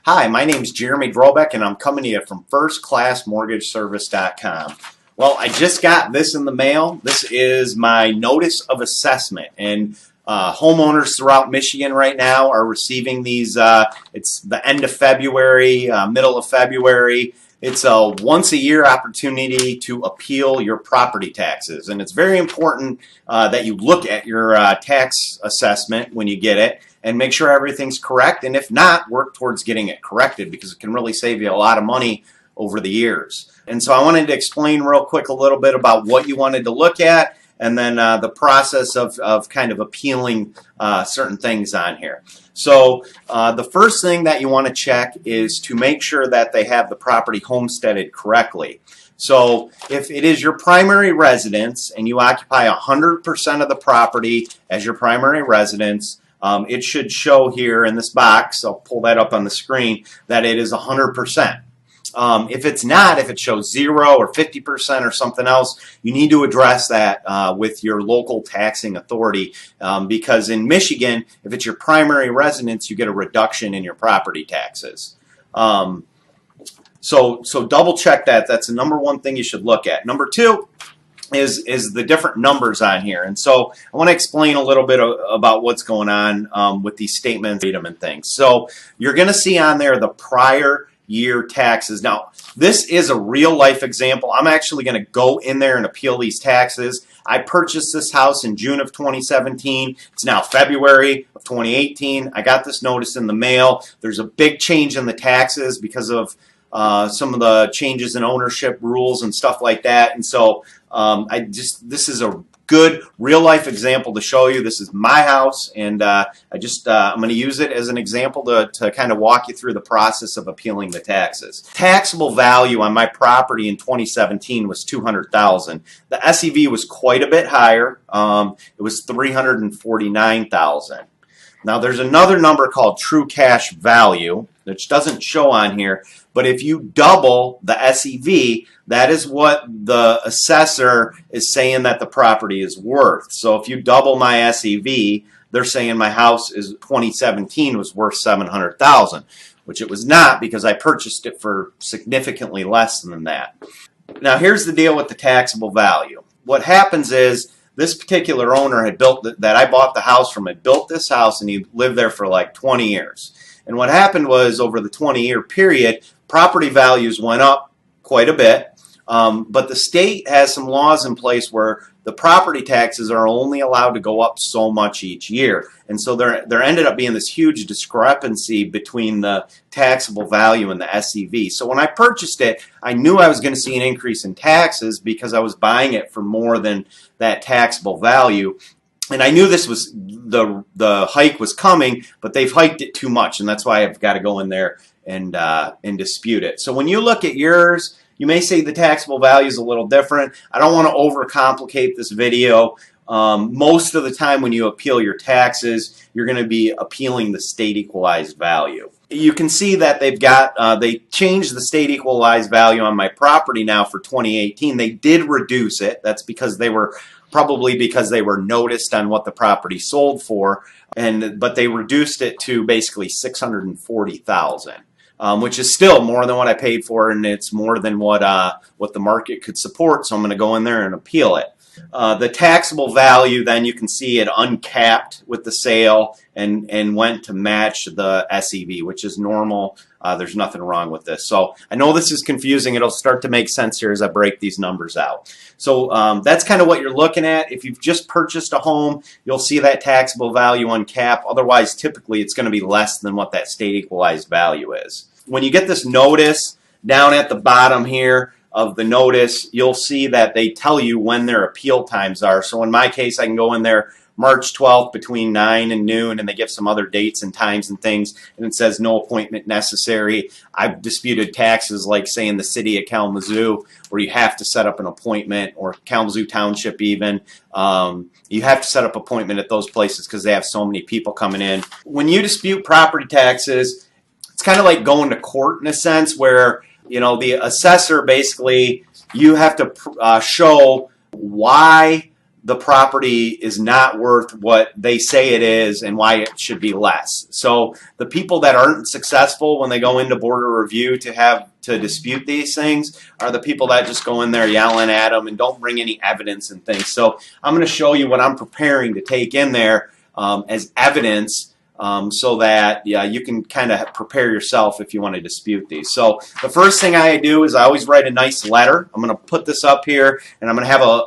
Hi, my name is Jeremy Drobeck, and I'm coming to you from firstclassmortgageservice.com. Well, I just got this in the mail. This is my notice of assessment, and homeowners throughout Michigan right now are receiving these. It's the end of February, middle of February. It's a once-a-year opportunity to appeal your property taxes, and it's very important that you look at your tax assessment when you get it and make sure everything's correct, and if not, work towards getting it corrected because it can really save you a lot of money over the years. And so I wanted to explain real quick a little bit about what you wanted to look at and then the process of kind of appealing certain things on here. So the first thing that you want to check is to make sure that they have the property homesteaded correctly. So if it is your primary residence and you occupy 100% of the property as your primary residence, it should show here in this box, I'll pull that up on the screen, that it is 100%. If it's not, if it shows 0 or 50% or something else, you need to address that with your local taxing authority because in Michigan, if it's your primary residence, you get a reduction in your property taxes. So double check that. That's the number one thing you should look at. Number two is the different numbers on here. And so I want to explain a little bit about what's going on with these statements and things. So you're going to see on there the prior year taxes. Now, this is a real life example. I'm actually going to go in there and appeal these taxes. I purchased this house in June of 2017. It's now February of 2018. I got this notice in the mail. There's a big change in the taxes because of some of the changes in ownership rules and stuff like that. And so this is a good real life example to show you. This is my house, and I'm going to use it as an example to kind of walk you through the process of appealing the taxes. Taxable value on my property in 2017 was $200,000. The SEV was quite a bit higher. It was $349,000. Now there's another number called true cash value, which doesn't show on here, but if you double the SEV, that is what the assessor is saying that the property is worth. So if you double my SEV, they're saying my house is 2017 was worth $700,000, which it was not because I purchased it for significantly less than that. Now here's the deal with the taxable value. What happens is this particular owner had built that I bought the house from, had built this house and he lived there for like 20 years. And what happened was over the 20-year period, property values went up quite a bit. But the state has some laws in place where the property taxes are only allowed to go up so much each year. And so there ended up being this huge discrepancy between the taxable value and the SEV. So when I purchased it, I knew I was going to see an increase in taxes because I was buying it for more than that taxable value. And I knew this was the hike was coming, but they've hiked it too much, and that's why I've got to go in there and dispute it. So when you look at yours, you may say the taxable value is a little different. I don't want to overcomplicate this video. Most of the time when you appeal your taxes, you're going to be appealing the state equalized value. You can see that they've got, they changed the state equalized value on my property now for 2018. They did reduce it. That's because they were, probably because they were noticed on what the property sold for, but they reduced it to basically $640,000. Which is still more than what I paid for, and it's more than what the market could support, so I'm going to go in there and appeal it. The taxable value, then you can see it uncapped with the sale and went to match the SEV, which is normal. There's nothing wrong with this. So I know this is confusing. It'll start to make sense here as I break these numbers out. So that's kind of what you're looking at. If you've just purchased a home, you'll see that taxable value uncapped. Otherwise, typically, it's going to be less than what that state equalized value is. When you get this notice down at the bottom here of the notice, you'll see that they tell you when their appeal times are. So in my case, I can go in there March 12th between 9 and noon, and they give some other dates and times and things, and it says no appointment necessary. I've disputed taxes like, say, in the city of Kalamazoo, where you have to set up an appointment, or Kalamazoo Township even. You have to set up an appointment at those places because they have so many people coming in. When you dispute property taxes, it's kind of like going to court in a sense where, you know, the assessor basically, you have to show why the property is not worth what they say it is and why it should be less. So the people that aren't successful when they go into board of review to dispute these things are the people that just go in there yelling at them and don't bring any evidence and things. So I'm going to show you what I'm preparing to take in there as evidence, so that you can kind of prepare yourself if you want to dispute these. So the first thing I do is I always write a nice letter. I'm going to put this up here, and I'm going to have an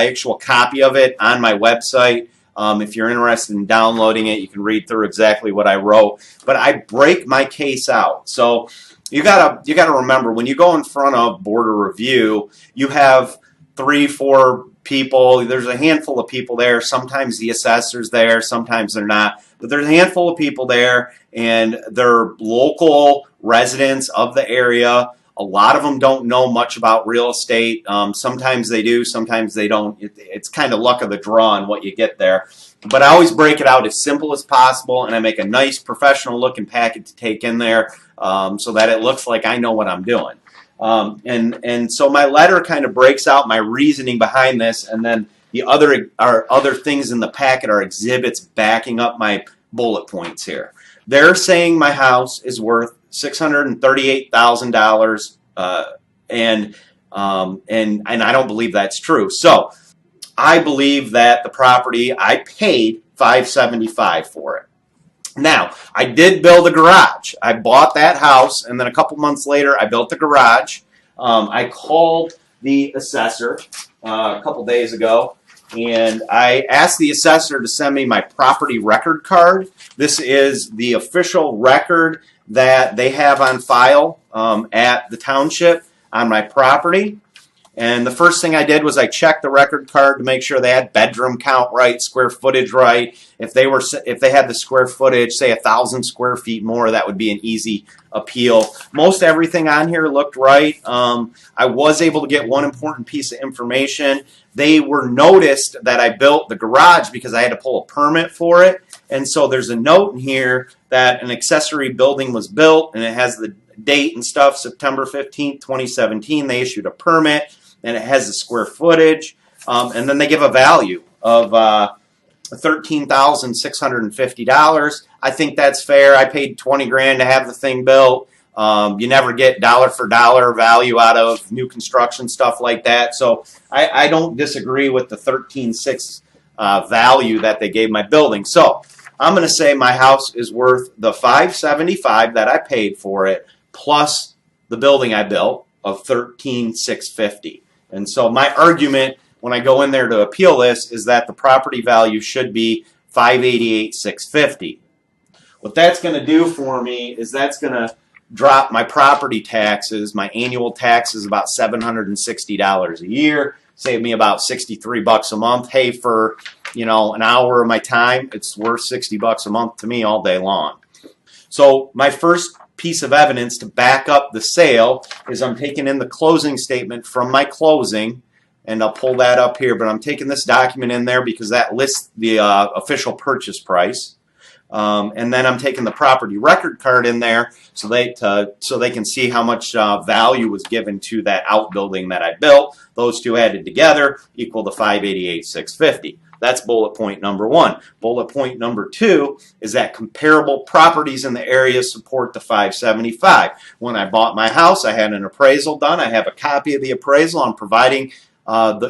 actual copy of it on my website. If you're interested in downloading it, you can read through exactly what I wrote. But I break my case out. So you gotta remember, when you go in front of board of review, you have 3-4 people. There's a handful of people there. Sometimes the assessor's there, sometimes they're not. But there's a handful of people there, and they're local residents of the area. A lot of them don't know much about real estate. Sometimes they do, sometimes they don't. It's kind of luck of the draw on what you get there. But I always break it out as simple as possible, and I make a nice professional looking packet to take in there, so that it looks like I know what I'm doing. And so my letter kind of breaks out my reasoning behind this, and then the other things in the packet are exhibits backing up my bullet points here. They're saying my house is worth $638,000, and I don't believe that's true. So I believe that the property, I paid $575 for it. Now, I did build a garage. I bought that house, and then a couple months later, I built the garage. I called the assessor a couple days ago, and I asked the assessor to send me my property record card. This is the official record that they have on file at the township on my property. And the first thing I did was I checked the record card to make sure they had bedroom count right, square footage right. If they had the square footage, say 1,000 square feet more, that would be an easy appeal. Most everything on here looked right. I was able to get one important piece of information. They were noticed that I built the garage because I had to pull a permit for it. And so there's a note in here that an accessory building was built, and it has the date and stuff, September 15th, 2017. They issued a permit, and it has the square footage, and then they give a value of $13,650. I think that's fair. I paid $20,000 to have the thing built. You never get dollar for dollar value out of new construction stuff like that. So I don't disagree with the $13,600 value that they gave my building. So I'm going to say my house is worth the $575 that I paid for it, plus the building I built of $13,650. And so my argument when I go in there to appeal this is that the property value should be $588,650. What that's going to do for me is that's going to drop my property taxes. My annual tax is about $760 a year. Save me about $63 a month. Hey, for an hour of my time, it's worth $60 a month to me all day long. So my first piece of evidence to back up the sale is I'm taking in the closing statement from my closing, and I'll pull that up here, but I'm taking this document in there because that lists the official purchase price. And then I'm taking the property record card in there so they can see how much value was given to that outbuilding that I built. Those two added together equal the $588,650. That's bullet point number one. Bullet point number two is that comparable properties in the area support the $575. When I bought my house, I had an appraisal done. I have a copy of the appraisal. I'm providing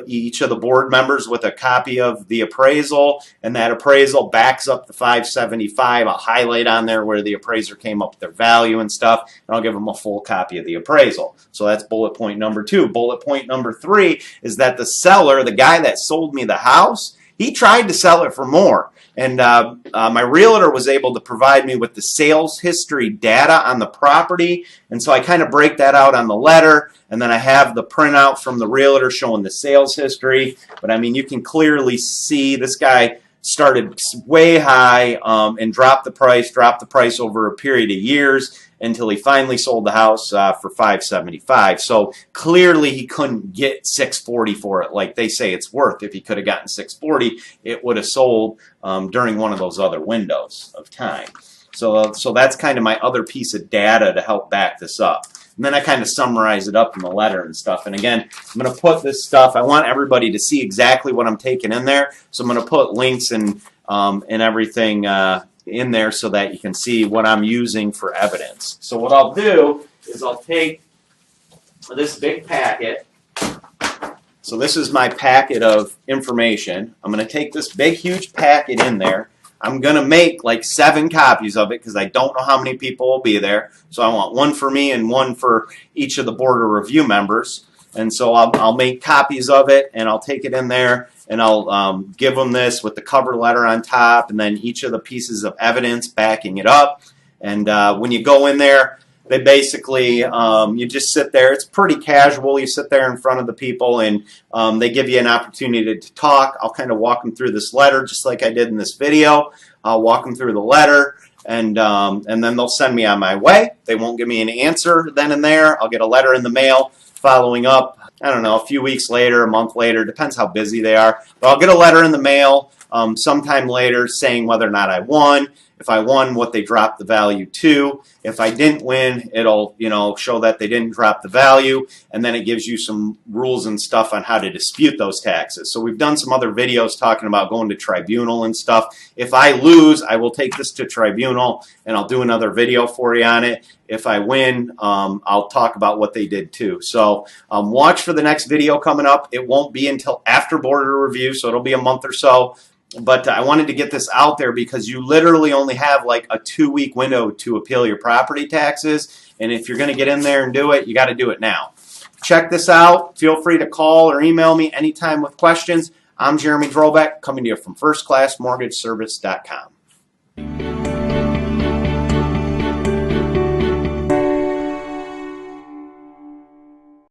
each of the board members with a copy of the appraisal, and that appraisal backs up the $575. I'll highlight on there where the appraiser came up with their value and stuff, and I'll give them a full copy of the appraisal. So that's bullet point number two. Bullet point number three is that the seller, the guy that sold me the house, he tried to sell it for more. And my realtor was able to provide me with the sales history data on the property. And so I kind of break that out on the letter. And then I have the printout from the realtor showing the sales history. But I mean, you can clearly see this guy started way high and dropped the price over a period of years until he finally sold the house for $575. So clearly he couldn't get $640 for it like they say it's worth. If he could have gotten $640, it would have sold during one of those other windows of time. So that's kind of my other piece of data to help back this up. And then I kind of summarize it up in the letter and stuff. And again, I'm going to put this stuff, I want everybody to see exactly what I'm taking in there. So I'm going to put links and everything in there so that you can see what I'm using for evidence. So what I'll do is I'll take this big packet. So this is my packet of information. I'm going to take this big, huge packet in there. I'm going to make like 7 copies of it because I don't know how many people will be there. So I want one for me and one for each of the board of review members. And so I'll make copies of it, and I'll take it in there, and I'll give them this with the cover letter on top, and then each of the pieces of evidence backing it up. And when you go in there, they basically, you just sit there. It's pretty casual. You sit there in front of the people, and they give you an opportunity to talk. I'll kind of walk them through this letter just like I did in this video. I'll walk them through the letter, and then they'll send me on my way. They won't give me an answer then and there. I'll get a letter in the mail following up, I don't know, a few weeks later, a month later, depends how busy they are. But I'll get a letter in the mail sometime later saying whether or not I won. If I won, what they dropped the value to. If I didn't win, it'll show that they didn't drop the value, and then it gives you some rules and stuff on how to dispute those taxes. So we've done some other videos talking about going to tribunal and stuff. If I lose, I will take this to tribunal, and I'll do another video for you on it. If I win, I'll talk about what they did too. So watch for the next video coming up. It won't be until after board review, so it'll be a month or so. But I wanted to get this out there because you literally only have like a 2-week window to appeal your property taxes. And if you're going to get in there and do it, you got to do it now. Check this out. Feel free to call or email me anytime with questions. I'm Jeremy Drobeck, coming to you from firstclassmortgageservice.com.